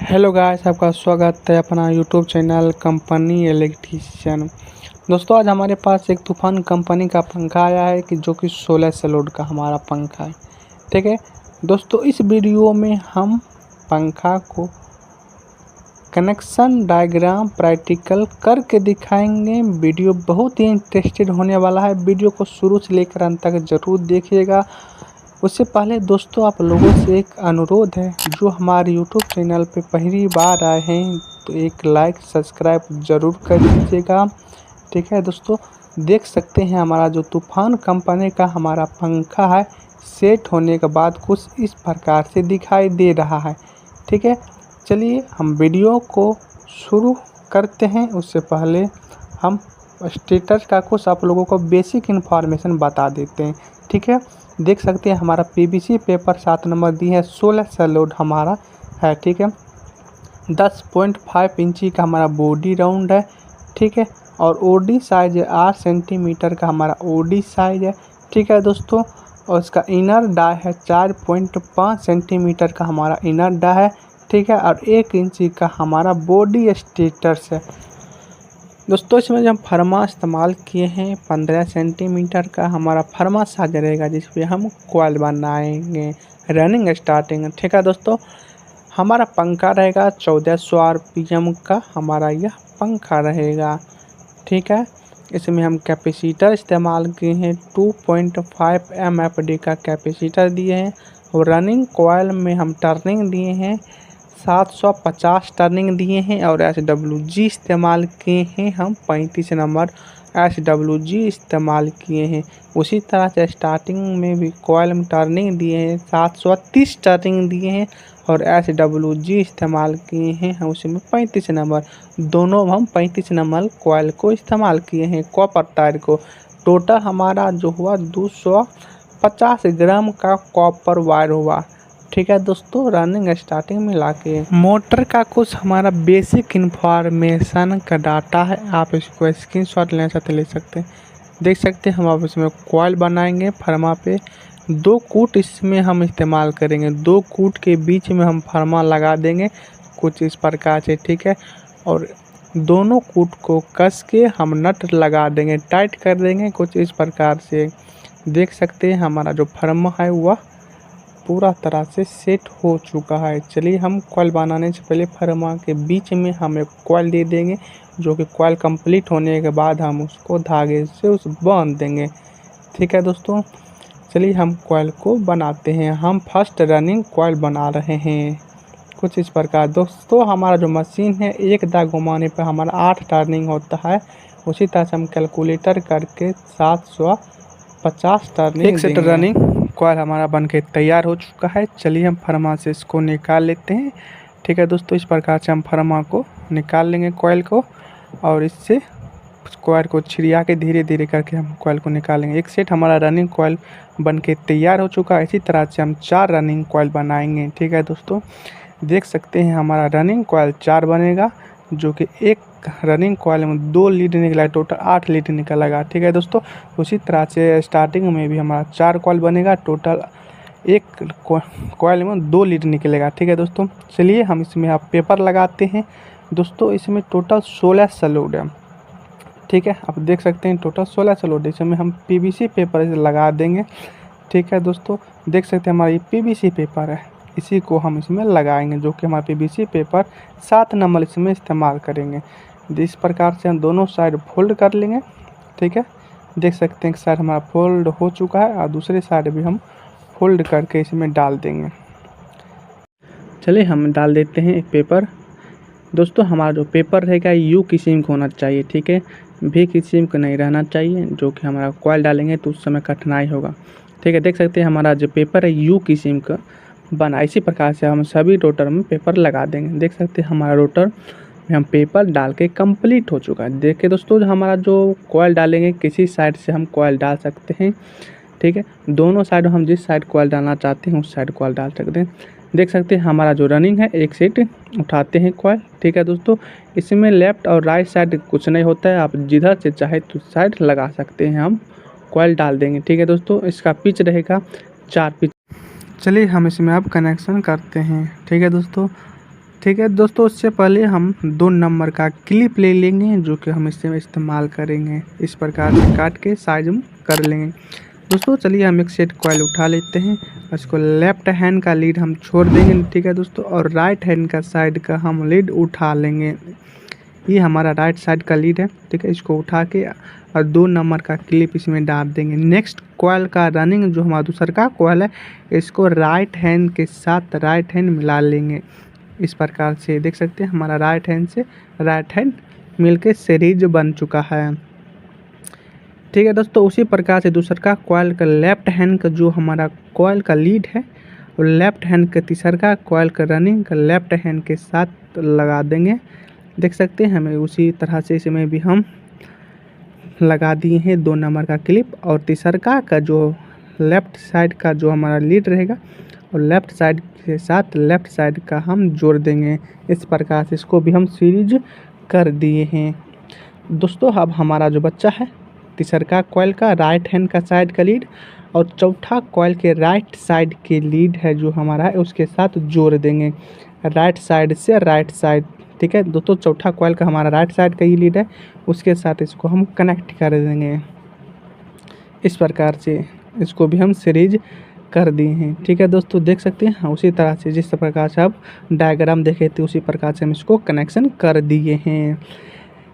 Hello guys, आपका स्वागत है अपना यूट्यूब चैनल कंपनी इलेक्ट्रीशियन। दोस्तों, आज हमारे पास एक तूफान कंपनी का पंखा आया है कि जो कि 16 सलोड का हमारा पंखा है। ठीक है दोस्तों, इस वीडियो में हम पंखा को कनेक्शन डायग्राम प्रैक्टिकल करके दिखाएंगे। वीडियो बहुत ही इंटरेस्टेड होने वाला है। वीडियो को शुरू से लेकर अंत तक जरूर देखिएगा। उससे पहले दोस्तों, आप लोगों से एक अनुरोध है, जो हमारे यूट्यूब चैनल पे पहली बार आए हैं तो एक लाइक सब्सक्राइब ज़रूर कर दीजिएगा। ठीक है दोस्तों, देख सकते हैं हमारा जो तूफान कंपनी का हमारा पंखा है, सेट होने के बाद कुछ इस प्रकार से दिखाई दे रहा है। ठीक है, चलिए हम वीडियो को शुरू करते हैं। उससे पहले हम स्टेटस का कुछ आप लोगों को बेसिक इन्फॉर्मेशन बता देते हैं। ठीक है, देख सकते हैं हमारा पीवीसी पेपर 7 नंबर दी है, 16 सलोड हमारा है। ठीक है, 10.5 इंची का हमारा बॉडी राउंड है। ठीक है, और ओडी साइज है 8 सेंटीमीटर का हमारा ओडी साइज है। ठीक है दोस्तों, और इसका इनर डाई है 4.5 सेंटीमीटर का हमारा इनर डाई है। ठीक है, और 1 इंची का हमारा बॉडी स्टेटस है। दोस्तों, इसमें जो हम फरमा इस्तेमाल किए हैं 15 सेंटीमीटर का हमारा फरमा साइज रहेगा, जिस पे हम कॉइल बनाएंगे रनिंग स्टार्टिंग। ठीक है दोस्तों, हमारा पंखा रहेगा 1400 आरपीएम का हमारा यह पंखा रहेगा। ठीक है, इसमें हम कैपेसिटर इस्तेमाल किए हैं 2.5 MFD का कैपेसिटर दिए हैं, और रनिंग कॉइल में हम टर्निंग दिए हैं 750 टर्निंग दिए हैं, और SWG इस्तेमाल किए हैं हम 35 नंबर SWG इस्तेमाल किए हैं। उसी तरह से स्टार्टिंग में भी कॉइल में टर्निंग दिए हैं 730 टर्निंग दिए हैं, और SWG इस्तेमाल किए हैं हम उसमें 35 नंबर। दोनों हम 35 नंबर कॉइल को इस्तेमाल किए हैं, कॉपर तार को। टोटल हमारा जो हुआ 250 ग्राम का कॉपर वायर हुआ। ठीक है दोस्तों, रनिंग स्टार्टिंग में लाके मोटर का कुछ हमारा बेसिक इंफॉर्मेशन का डाटा है। आप इसको स्क्रीनशॉट लेना चाहते ले सकते हैं। देख सकते हैं हम आप इसमें कॉइल बनाएंगे फरमा पे। 2 कूट इसमें हम इस्तेमाल करेंगे, 2 कूट के बीच में हम फरमा लगा देंगे कुछ इस प्रकार से। ठीक है, और दोनों कूट को कस के हम नट लगा देंगे, टाइट कर देंगे कुछ इस प्रकार से। देख सकते हैं हमारा जो फरमा है वह पूरा तरह से सेट हो चुका है। चलिए, हम कॉइल बनाने से पहले फरमा के बीच में हम एक कॉइल दे देंगे, जो कि कॉइल कंप्लीट होने के बाद हम उसको धागे से उस बांध देंगे। ठीक है दोस्तों, चलिए हम कॉइल को बनाते हैं। हम फर्स्ट रनिंग कॉइल बना रहे हैं कुछ इस प्रकार। दोस्तों, हमारा जो मशीन है एक दाग घुमाने पर हमारा 8 टर्निंग होता है। उसी तरह से हम कैलकुलेटर करके 750 टर्निंग एक सेट रनिंग कॉइल हमारा बनके तैयार हो चुका है। चलिए हम फरमा से इसको निकाल लेते हैं। ठीक है दोस्तों, इस प्रकार से हम फरमा को निकाल लेंगे कॉइल को, और इससे कॉइल को छिड़िया के धीरे धीरे करके हम कॉइल को निकालेंगे। एक सेट हमारा रनिंग कॉइल बनके तैयार हो चुका है। इसी तरह से हम 4 रनिंग कॉइल बनाएंगे। ठीक है दोस्तों, देख सकते हैं हमारा रनिंग कॉइल 4 बनेगा, जो कि एक रनिंग कॉइल में 2 लीड निकला, टोटल 8 लीड निकलेगा। ठीक है दोस्तों, उसी तरह से स्टार्टिंग में भी हमारा 4 कॉइल बनेगा, टोटल एक कॉइल में 2 लीड निकलेगा। ठीक है दोस्तों, चलिए हम इसमें आप पेपर लगाते हैं। दोस्तों, इसमें टोटल 16 सलोड है। ठीक है, आप देख सकते हैं टोटल 16 सलोड, इसमें हम पीवीसी पेपर लगा देंगे। ठीक है दोस्तों, देख सकते हैं हमारा ये पीवीसी पेपर है, इसी को हम इसमें लगाएंगे, जो कि हमारा पीवीसी पेपर 7 नंबर इसमें इस्तेमाल करेंगे। इस प्रकार से हम दोनों साइड फोल्ड कर लेंगे। ठीक है, देख सकते हैं एक साइड हमारा फोल्ड हो चुका है, और दूसरे साइड भी हम फोल्ड करके इसमें डाल देंगे। चलिए हम डाल देते हैं एक पेपर। दोस्तों, हमारा जो पेपर रहेगा यू किस्म का होना चाहिए। ठीक है, भी किस्म का नहीं रहना चाहिए, जो कि हमारा कॉइल डालेंगे तो उस समय कठिनाई होगा। ठीक है, देख सकते हैं हमारा जो पेपर है यू किस्म का बना। इसी प्रकार से हम सभी रोटर में पेपर लगा देंगे। देख सकते हैं हमारा रोटर में हम पेपर डाल के कंप्लीट हो चुका है। देखिए दोस्तों, हमारा जो कॉइल डालेंगे किसी साइड से हम कॉइल डाल सकते हैं। ठीक है, दोनों साइड हम जिस साइड कॉइल डालना चाहते हैं उस साइड कॉइल डाल सकते हैं। देख सकते हैं हमारा जो रनिंग है एक सेट उठाते हैं कॉइल। ठीक है दोस्तों, इसमें लेफ्ट और राइट साइड कुछ नहीं होता है, आप जिधर से चाहे तो साइड लगा सकते हैं। हम कॉइल डाल देंगे। ठीक है दोस्तों, इसका पिच रहेगा 4 पिच। चलिए हम इसमें अब कनेक्शन करते हैं। ठीक है दोस्तों, ठीक है दोस्तों, उससे पहले हम 2 नंबर का क्लिप ले लेंगे जो कि हम इससे इस्तेमाल करेंगे। इस प्रकार से काट के साइज हम कर लेंगे। दोस्तों चलिए हम एक सेट कॉइल उठा लेते हैं, इसको लेफ्ट हैंड का लीड हम छोड़ देंगे, ठीक है दोस्तों, और राइट हैंड का साइड का हम लीड उठा लेंगे। ये हमारा राइट साइड का लीड है, ठीक है। इसको उठा के और 2 नंबर का क्लिप इसमें डाल देंगे। नेक्स्ट कॉइल का रनिंग जो हमारा दूसरा का कॉइल है, इसको राइट हैंड के साथ राइट हैंड मिला लेंगे। इस प्रकार से देख सकते हैं हमारा राइट हैंड से राइट हैंड मिलके सीरीज बन चुका है, ठीक है दोस्तों। उसी प्रकार से दूसरा का कॉइल का लेफ्ट हैंड का जो हमारा कॉइल का लीड है, और लेफ्ट हैंड का तीसरा का कॉइल का रनिंग का लेफ्ट हैंड के साथ लगा देंगे। देख सकते हैं हमें उसी तरह से इसमें भी हम लगा दिए हैं 2 नंबर का क्लिप, और तीसरा का जो लेफ्ट साइड का जो हमारा लीड रहेगा और लेफ्ट साइड के साथ लेफ्ट साइड का हम जोड़ देंगे। इस प्रकार से इसको भी हम सीरीज कर दिए हैं दोस्तों। अब हमारा जो बच्चा है तीसरा कॉइल का राइट हैंड का साइड का लीड और चौथा कॉइल के राइट साइड के लीड है जो हमारा है उसके साथ जोड़ देंगे राइट साइड से राइट साइड, ठीक है दोस्तों। चौथा कॉइल का हमारा राइट साइड का ही लीड है, उसके साथ इसको हम कनेक्ट कर देंगे। इस प्रकार से इसको भी हम सीरीज कर दिए हैं, ठीक है दोस्तों। देख सकते हैं उसी तरह से जिस प्रकार से आप डायग्राम देखे थे उसी प्रकार से हम इसको कनेक्शन कर दिए हैं।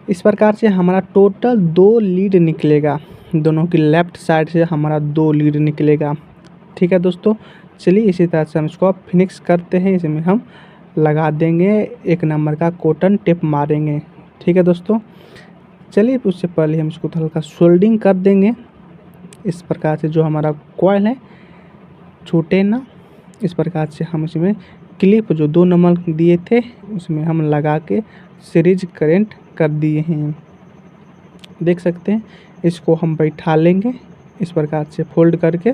इस प्रकार से हमारा टोटल 2 लीड निकलेगा, दोनों की लेफ्ट साइड से हमारा 2 लीड निकलेगा, ठीक है दोस्तों। चलिए इसी तरह से हम इसको अब फिनिक्स करते हैं। इसमें हम लगा देंगे 1 नंबर का कॉटन टेप मारेंगे, ठीक है दोस्तों। चलिए उससे पहले हम इसको हल्का सोल्डिंग कर देंगे। इस प्रकार से जो हमारा कॉइल है छूटे ना, इस प्रकार से हम इसमें क्लिप जो 2 नंबर दिए थे उसमें हम लगा के सीरीज करेंट कर दिए हैं। देख सकते हैं इसको हम बैठा लेंगे इस प्रकार से फोल्ड करके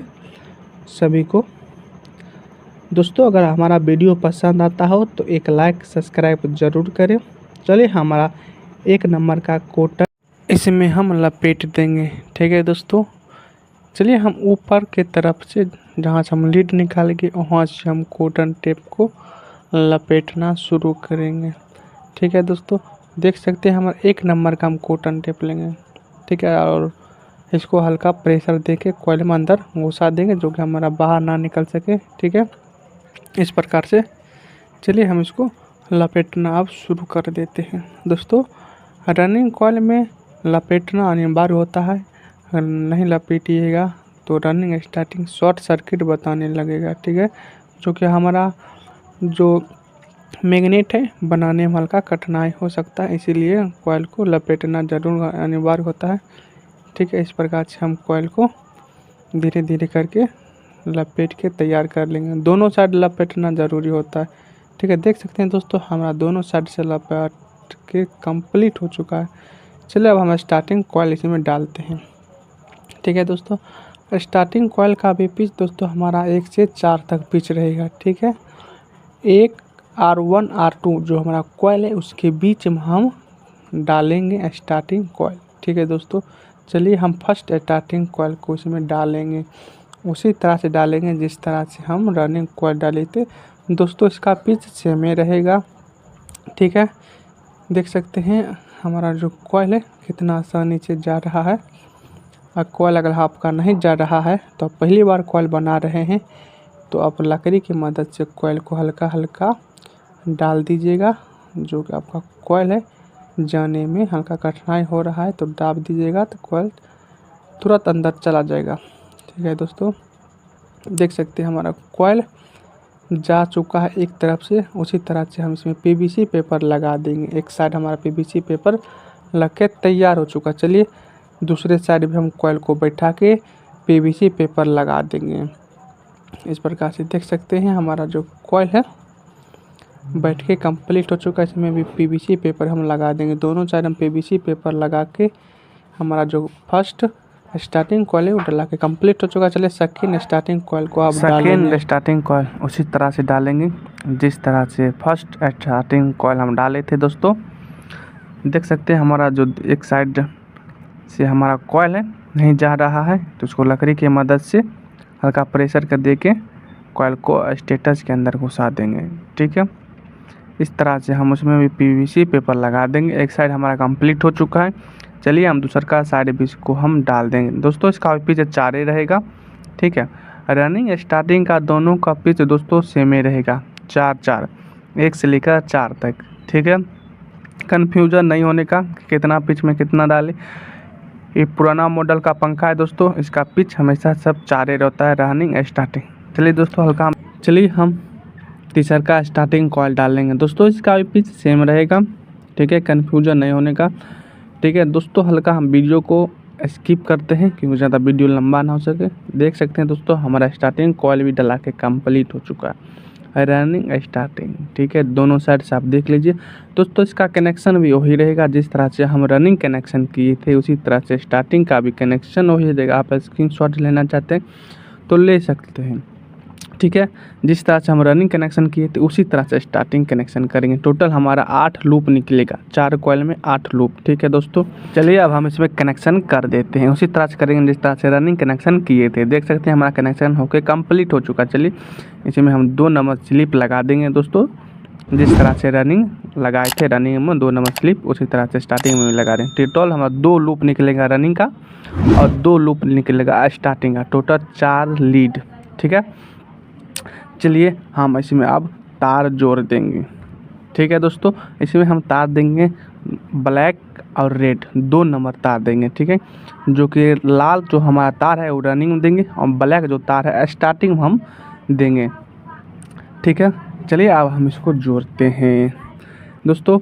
सभी को। दोस्तों अगर हमारा वीडियो पसंद आता हो तो एक लाइक सब्सक्राइब ज़रूर करें। चलिए हमारा 1 नंबर का कॉटन इसमें हम लपेट देंगे, ठीक है दोस्तों। चलिए हम ऊपर के तरफ से जहाँ से हम लीड निकालेंगे वहाँ से हम कॉटन टेप को लपेटना शुरू करेंगे, ठीक है दोस्तों। देख सकते हैं हमारा 1 नंबर का हम कॉटन टेप लेंगे, ठीक है, और इसको हल्का प्रेशर देके कॉइल में अंदर घुसा देंगे जो कि हमारा बाहर ना निकल सके, ठीक है। इस प्रकार से चलिए हम इसको लपेटना अब शुरू कर देते हैं दोस्तों। रनिंग कॉइल में लपेटना अनिवार्य होता है, अगर नहीं लपेटिएगा तो रनिंग स्टार्टिंग शॉर्ट सर्किट बताने लगेगा, ठीक है, जो कि हमारा जो मैग्नेट है बनाने में हल्का कठिनाई हो सकता है, इसीलिए कॉइल को लपेटना जरूर अनिवार्य होता है, ठीक है। इस प्रकार से हम कॉइल को धीरे धीरे करके लपेट के तैयार कर लेंगे। दोनों साइड लपेटना ज़रूरी होता है, ठीक है। देख सकते हैं दोस्तों हमारा दोनों साइड से लपेट के कंप्लीट हो चुका है। चलिए अब हम स्टार्टिंग कॉइल इसमें डालते हैं, ठीक है दोस्तों। स्टार्टिंग कॉइल का भी पिच दोस्तों हमारा 1 से 4 तक पिच रहेगा, ठीक है। 1 R1 R2 जो हमारा कॉइल है उसके बीच में हम डालेंगे स्टार्टिंग कॉइल, ठीक है दोस्तों। चलिए हम फर्स्ट स्टार्टिंग कॉइल को इसमें डालेंगे, उसी तरह से डालेंगे जिस तरह से हम रनिंग कॉइल डाले थे दोस्तों। इसका पिच सेम ही रहेगा, ठीक है। देख सकते हैं हमारा जो कॉइल है कितना आसानी से जा रहा है। और कॉइल अगर आपका नहीं जा रहा है तो आप पहली बार कॉइल बना रहे हैं तो आप लकड़ी की मदद से कॉइल को हल्का हल्का डाल दीजिएगा। जो कि आपका कॉइल है जाने में हल्का कठिनाई हो रहा है तो दाब दीजिएगा तो कॉइल तुरंत अंदर चला जाएगा, ठीक है दोस्तों। देख सकते हैं हमारा कॉइल जा चुका है एक तरफ से, उसी तरह से हम इसमें पीवीसी पेपर लगा देंगे। एक साइड हमारा पीवीसी पेपर लग के तैयार हो चुका। चलिए दूसरे साइड भी हम कॉइल को बैठा के पीवीसी पेपर लगा देंगे। इस प्रकार से देख सकते हैं हमारा जो कॉइल है बैठ के कंप्लीट हो चुका है। इसमें भी पीवीसी पेपर हम लगा देंगे। दोनों साइड हम पीवीसी पेपर लगा के हमारा जो फर्स्ट स्टार्टिंग कॉइल है वो डला के कंप्लीट हो चुका है। चलिए सेकेंड स्टार्टिंग कॉइल को आप डालेंगे। सेकेंड स्टार्टिंग कॉइल उसी तरह से डालेंगे जिस तरह से फर्स्ट स्टार्टिंग कॉइल हम डाले थे दोस्तों। देख सकते हैं हमारा जो एक साइड से हमारा कॉइल है नहीं जा रहा है तो उसको लकड़ी की मदद से हल्का प्रेशर कर दे के कॉइल को स्टेटस के अंदर घुसा देंगे, ठीक है। इस तरह से हम उसमें भी पीवीसी पेपर लगा देंगे। एक साइड हमारा कंप्लीट हो चुका है। चलिए हम दूसरा का साइड भी इसको हम डाल देंगे। दोस्तों इसका पिच 4 ही रहेगा, ठीक है। रनिंग स्टार्टिंग का दोनों का पिच दोस्तों सेम ही रहेगा, 4-4, 1 से लेकर 4 तक, ठीक है। कन्फ्यूजन नहीं होने का कितना पिच में कितना डालें। ये पुराना मॉडल का पंखा है दोस्तों, इसका पिच हमेशा सब 4 ही रहता है रनिंग स्टार्टिंग। चलिए दोस्तों चलिए हम तीसरा का स्टार्टिंग कॉइल डाल लेंगे। दोस्तों इसका भी पिच सेम रहेगा, ठीक है, कन्फ्यूजन नहीं होने का, ठीक है। दोस्तों हल्का हम वीडियो को स्किप करते हैं क्योंकि ज़्यादा वीडियो लंबा ना हो सके। देख सकते हैं दोस्तों हमारा स्टार्टिंग कॉइल भी डला के कंप्लीट हो चुका है, रनिंग स्टार्टिंग, ठीक है। दोनों साइड से आप देख लीजिए दोस्तों। इसका कनेक्शन भी वही रहेगा, जिस तरह से हम रनिंग कनेक्शन किए थे उसी तरह से स्टार्टिंग का भी कनेक्शन वही रहेगा। आप स्क्रीनशॉट लेना चाहते हैं तो ले सकते हैं, ठीक है। जिस तरह से हम रनिंग कनेक्शन किए थे उसी तरह से स्टार्टिंग कनेक्शन करेंगे। टोटल हमारा 8 लूप निकलेगा, 4 कॉइल में 8 लूप, ठीक है दोस्तों। चलिए अब हम इसमें कनेक्शन कर देते हैं, उसी तरह से करेंगे जिस तरह से रनिंग कनेक्शन किए थे। देख सकते हैं हमारा कनेक्शन होकर कंप्लीट हो चुका। चलिए इसमें हम 2 नंबर स्लिप लगा देंगे दोस्तों, जिस तरह से रनिंग लगाए थे रनिंग में 2 नंबर स्लिप उसी तरह से स्टार्टिंग में भी लगा दें। टोटल हमारा 2 लूप निकलेगा रनिंग का और 2 लूप निकलेगा स्टार्टिंग का, टोटल 4 लीड, ठीक है। चलिए हम इसमें अब तार जोड़ देंगे, ठीक है दोस्तों। इसमें हम तार देंगे ब्लैक और रेड, 2 नंबर तार देंगे, ठीक है। जो कि लाल जो हमारा तार है वो रनिंग में देंगे और ब्लैक जो तार है स्टार्टिंग में हम देंगे, ठीक है। चलिए अब हम इसको जोड़ते हैं दोस्तों।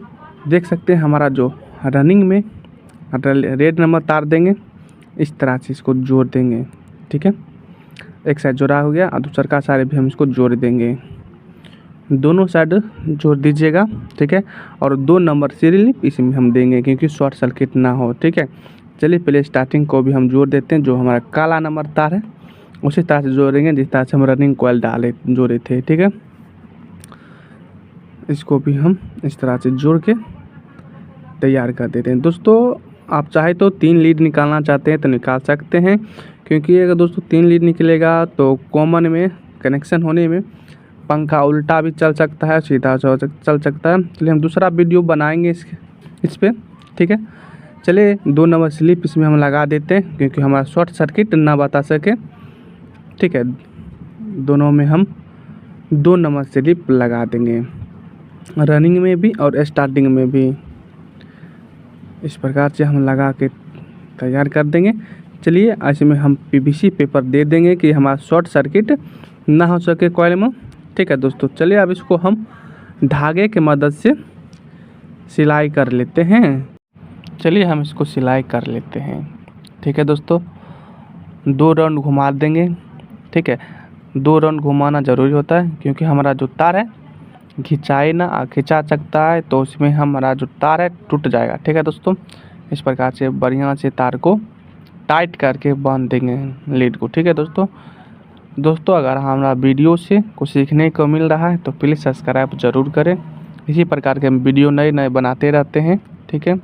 देख सकते हैं हमारा जो रनिंग में रेड नंबर तार देंगे, इस तरह से इसको जोड़ देंगे, ठीक है। एक साइड जोड़ा हो गया और दूसरा का साइड भी हम इसको जोड़ देंगे। दोनों साइड जोड़ दीजिएगा, ठीक है। और 2 नंबर सीरियल इसमें हम देंगे क्योंकि शॉर्ट सर्किट ना हो, ठीक है। चलिए पहले स्टार्टिंग को भी हम जोड़ देते हैं। जो हमारा काला नंबर तार है उसी तरह से जोड़ेंगे जिस तरह से हम रनिंग कॉइल जोड़े थे, ठीक है। इसको भी हम इस तरह से जोड़ के तैयार कर देते हैं दोस्तों। आप चाहे तो 3 लीड निकालना चाहते हैं तो निकाल सकते हैं, क्योंकि अगर दोस्तों 3 लीड निकलेगा तो कॉमन में कनेक्शन होने में पंखा उल्टा भी चल सकता है, सीधा चल सकता है। चलिए हम दूसरा वीडियो बनाएंगे इस पर, ठीक है। चलिए 2 नंबर स्लिप इसमें हम लगा देते हैं क्योंकि हमारा शॉर्ट सर्किट ना बता सके, ठीक है। दोनों में हम 2 नंबर स्लिप लगा देंगे, रनिंग में भी और स्टार्टिंग में भी। इस प्रकार से हम लगा के तैयार कर देंगे। चलिए इसमें हम पीवीसी पेपर दे देंगे कि हमारा शॉर्ट सर्किट ना हो सके कॉइल में, ठीक है दोस्तों। चलिए अब इसको हम धागे के मदद से सिलाई कर लेते हैं। चलिए हम इसको सिलाई कर लेते हैं, ठीक है दोस्तों। 2 राउंड घुमा देंगे, ठीक है। 2 राउंड घुमाना ज़रूरी होता है क्योंकि हमारा जो तार है खिंचा सकता है, तो उसमें हमारा जो तार है टूट जाएगा, ठीक है दोस्तों। इस प्रकार से बढ़िया से तार को टाइट करके बांध देंगे लीड को, ठीक है दोस्तों। अगर हमारा वीडियो से कुछ सीखने को मिल रहा है तो प्लीज़ सब्सक्राइब ज़रूर करें। इसी प्रकार के हम वीडियो नए बनाते रहते हैं, ठीक है।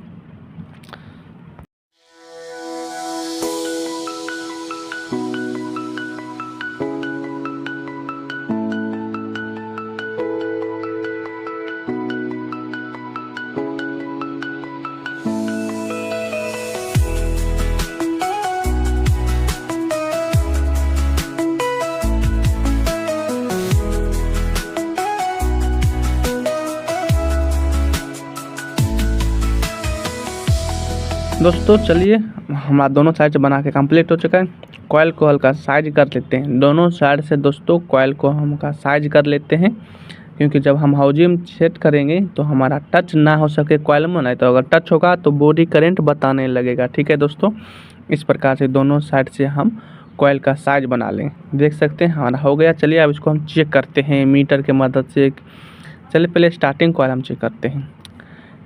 दोस्तों चलिए हमारा दोनों साइड से बना के कंप्लीट हो चुका है। कॉइल को हल्का साइज कर लेते हैं दोनों साइड से दोस्तों। कॉइल को हम का साइज कर लेते हैं क्योंकि जब हम हाउजिंग सेट करेंगे तो हमारा टच ना हो सके कॉइल में, नहीं तो अगर टच होगा तो बॉडी करंट बताने लगेगा, ठीक है दोस्तों। इस प्रकार से दोनों साइड से हम कॉइल का साइज बना लें। देख सकते हैं हमारा हो गया। चलिए अब इसको हम चेक करते हैं मीटर के मदद से। चलिए पहले स्टार्टिंग कॉइल हम चेक करते हैं।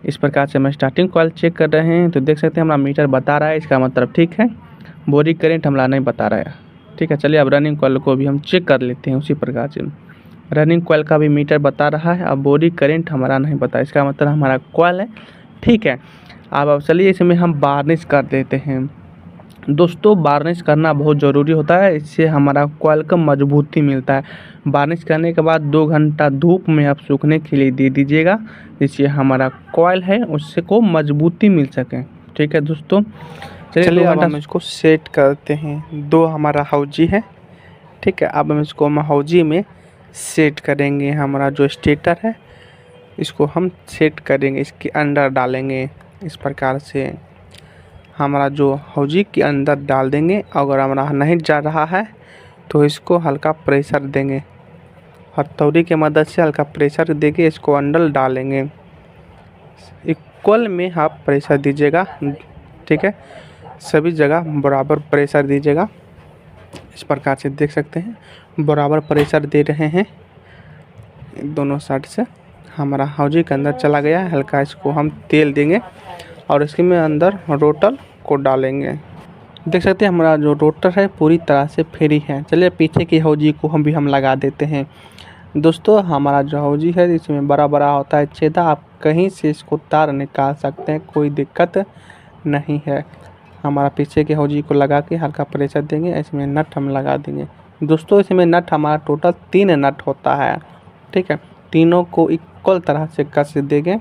इस प्रकार से हम स्टार्टिंग कॉइल चेक कर रहे हैं तो देख सकते हैं हमारा मीटर बता रहा है, इसका मतलब ठीक है। बॉडी करंट हमारा नहीं बता रहा है, ठीक है। चलिए अब रनिंग कॉइल को भी हम चेक कर लेते हैं। उसी प्रकार से रनिंग कॉइल का भी मीटर बता रहा है, अब बॉडी करंट हमारा नहीं बता, इसका मतलब हमारा कॉइल है, ठीक है। अब चलिए इसमें हम वार्निश कर देते हैं। दोस्तों वार्निश करना बहुत ज़रूरी होता है, इससे हमारा कॉइल का मजबूती मिलता है। वार्निश करने के बाद 2 घंटा धूप में आप सूखने के लिए दे दीजिएगा, जिससे हमारा कॉइल है उससे को मजबूती मिल सके। ठीक है दोस्तों, चलिए अब हम इसको सेट करते हैं। 2 हमारा हौजी है, ठीक है। अब हम इसको हौजी में सेट करेंगे। हमारा जो स्टेटर है इसको हम सेट करेंगे, इसके अंदर डालेंगे। इस प्रकार से हमारा जो हौजी के अंदर डाल देंगे। अगर हमारा नहीं जा रहा है तो इसको हल्का प्रेशर देंगे, हथौड़ी की मदद से हल्का प्रेशर देके इसको अंदर डालेंगे। इक्वल में आप प्रेशर दीजिएगा, ठीक है। सभी जगह बराबर प्रेशर दीजिएगा। इस प्रकार से देख सकते हैं बराबर प्रेशर दे रहे हैं दोनों साइड से। हमारा हौजी के अंदर चला गया है। हल्का इसको हम तेल देंगे और इसके में अंदर रोटर को डालेंगे। देख सकते हैं हमारा जो रोटर है पूरी तरह से फ्री है। चलिए पीछे की हौजी को हम लगा देते हैं। दोस्तों हमारा जो हौजी है इसमें बड़ा बड़ा होता है छेदा, आप कहीं से इसको तार निकाल सकते हैं, कोई दिक्कत नहीं है। हमारा पीछे के हौजी को लगा के हल्का प्रेशर देंगे, इसमें नट हम लगा देंगे। दोस्तों इसमें नट हमारा टोटल 3 नट होता है, ठीक है। तीनों को इक्वल तरह से कस देंगे,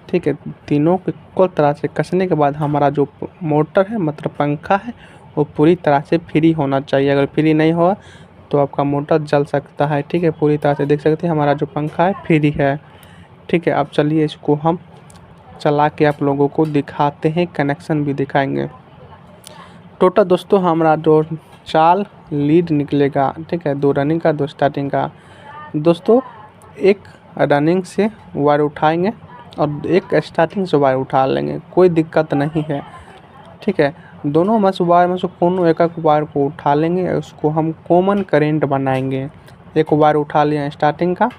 ठीक है। तीनों को इक्वल तरह से कसने के बाद हमारा जो मोटर है मतलब पंखा है वो पूरी तरह से फ्री होना चाहिए। अगर फ्री नहीं हुआ तो आपका मोटर जल सकता है, ठीक है। पूरी तरह से देख सकते हैं हमारा जो पंखा है फ्री है, ठीक है। अब चलिए इसको हम चला के आप लोगों को दिखाते हैं, कनेक्शन भी दिखाएंगे। टोटल दोस्तों हमारा जो 4 लीड निकलेगा, ठीक है। 2 रनिंग का 2 स्टार्टिंग का। दोस्तों एक रनिंग से वायर उठाएंगे और एक स्टार्टिंग से वायर उठा लेंगे, कोई दिक्कत नहीं है, ठीक है। दोनों में से वायर में से कोनो एक वायर को उठा लेंगे, उसको हम कॉमन करेंट बनाएंगे। एक वायर उठा लिया स्टार्टिंग का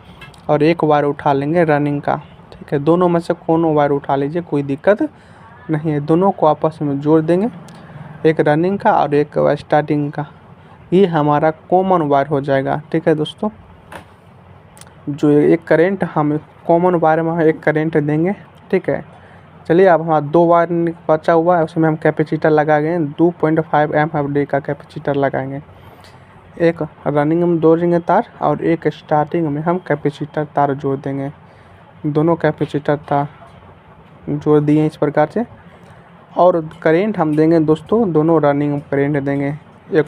और एक वायर उठा लेंगे रनिंग का, ठीक है। दोनों में से कोनो वायर उठा लीजिए, कोई दिक्कत नहीं है। दोनों को आपस में जोड़ देंगे, एक रनिंग का और एक स्टार्टिंग का। ये हमारा कॉमन वायर हो जाएगा, ठीक है दोस्तों। जो एक करंट हम कॉमन वायर में एक करंट देंगे, ठीक है। चलिए अब हमारा 2 वायर बचा हुआ है, उसमें हम कैपेसिटर लगाएंगे। 2.5 एमएफडी का कैपेसिटर लगाएंगे। एक रनिंग में जोड़ेंगे तार और एक स्टार्टिंग में हम कैपेसिटर तार जोड़ देंगे। दोनों कैपेसिटर तार जोड़ दिए इस प्रकार से। और करेंट हम देंगे दोस्तों, दोनों रनिंग करेंट देंगे। एक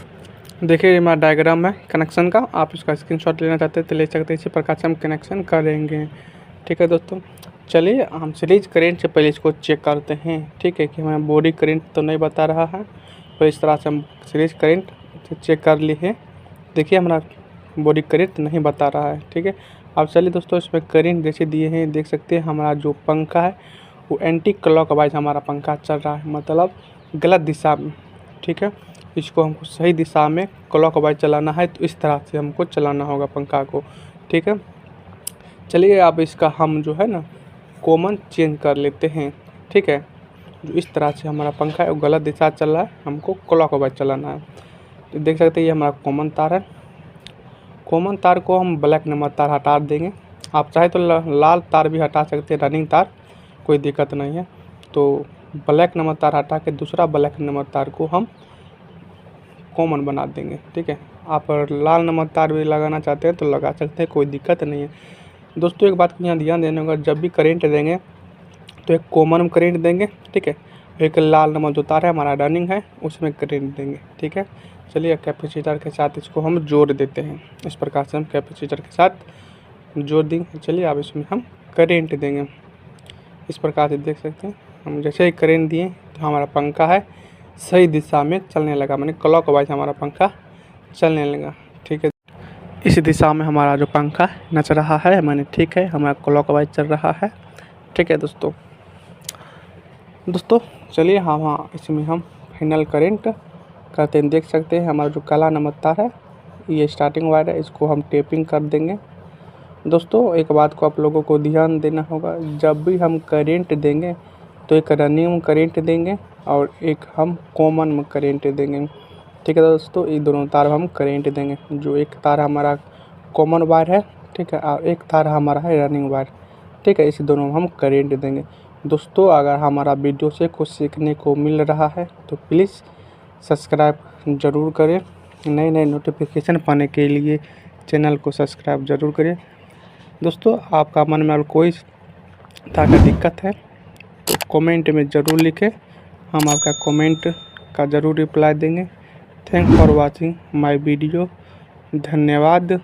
देखिए हमारा डायग्राम है कनेक्शन का, आप इसका स्क्रीनशॉट लेना चाहते हैं तो ले सकते हैं। इसी प्रकार से हम कनेक्शन करेंगे, ठीक है दोस्तों। चलिए हम सीरीज करेंट से पहले इसको चेक करते हैं, ठीक है, कि हमें बॉडी करेंट तो नहीं बता रहा है। तो इस तरह से हम सीरीज करेंट से चेक कर लिए हैं। देखिए हमारा बॉडी करेंट नहीं बता रहा है, ठीक है। अब चलिए दोस्तों इसमें करेंट जैसे दिए हैं, देख सकते हैं हमारा जो पंखा है वो एंटी क्लॉकवाइज हमारा पंखा चल रहा है, मतलब गलत दिशा में, ठीक है। इसको हमको सही दिशा में क्लॉकवाइज चलाना है, तो इस तरह से हमको चलाना होगा पंखा को, ठीक है। चलिए अब इसका हम जो है ना कॉमन चेंज कर लेते हैं, ठीक है। जो इस तरह से हमारा पंखा है वो गलत दिशा चल रहा है, हमको क्लॉकवाइज चलाना है। तो देख सकते हैं ये हमारा कॉमन तार है। कॉमन तार को हम ब्लैक नंबर तार हटा देंगे। आप चाहे तो लाल तार भी हटा सकते हैं, रनिंग तार, कोई दिक्कत नहीं है। तो ब्लैक नंबर तार हटा के दूसरा ब्लैक नंबर तार को हम कॉमन बना देंगे, ठीक है। आप लाल नंबर तार भी लगाना चाहते हैं तो लगा सकते हैं, कोई दिक्कत नहीं है। दोस्तों एक बात यहाँ ध्यान देने होगा, जब भी करेंट देंगे तो एक कॉमन में करेंट देंगे, ठीक है। एक लाल नंबर जो तार है हमारा रनिंग है उसमें करेंट देंगे, ठीक है। चलिए कैपेसिटर के साथ इसको हम जोड़ देते हैं। इस प्रकार से हम कैपेसिटर के साथ जोड़ देंगे। चलिए अब इसमें हम करेंट देंगे। इस प्रकार से देख सकते हैं हम जैसे ही करेंट दिए तो हमारा पंखा है सही दिशा में चलने लगा, मैंने क्लॉकवाइज हमारा पंखा चलने लगा, ठीक है। इस दिशा में हमारा जो पंखा नच रहा है, मैंने ठीक है, हमारा क्लॉकवाइज चल रहा है, ठीक है दोस्तों। चलिए हाँ इसमें हम फाइनल करेंट करते हैं। देख सकते हैं हमारा जो काला नंबर तार है ये स्टार्टिंग वायर है, इसको हम टेपिंग कर देंगे। दोस्तों एक बात को आप लोगों को ध्यान देना होगा, जब भी हम करेंट देंगे तो एक रनिंग में करेंट देंगे और एक हम कॉमन में करेंट देंगे, ठीक है दोस्तों। ये दोनों तार हम करेंट देंगे। जो एक तार हमारा कॉमन वायर है, ठीक है, और एक तार हमारा है रनिंग वायर, ठीक है। इस दोनों में हम करेंट देंगे। दोस्तों अगर हमारा वीडियो से कुछ सीखने को मिल रहा है तो प्लीज़ सब्सक्राइब ज़रूर करें। नए नए नोटिफिकेशन पाने के लिए चैनल को सब्सक्राइब ज़रूर करें। दोस्तों, आपका मन में कोई तरह का दिक्कत है तो कमेंट में ज़रूर लिखें, हम आपका कमेंट का ज़रूर रिप्लाई देंगे। Thank for watching my video. धन्यवाद।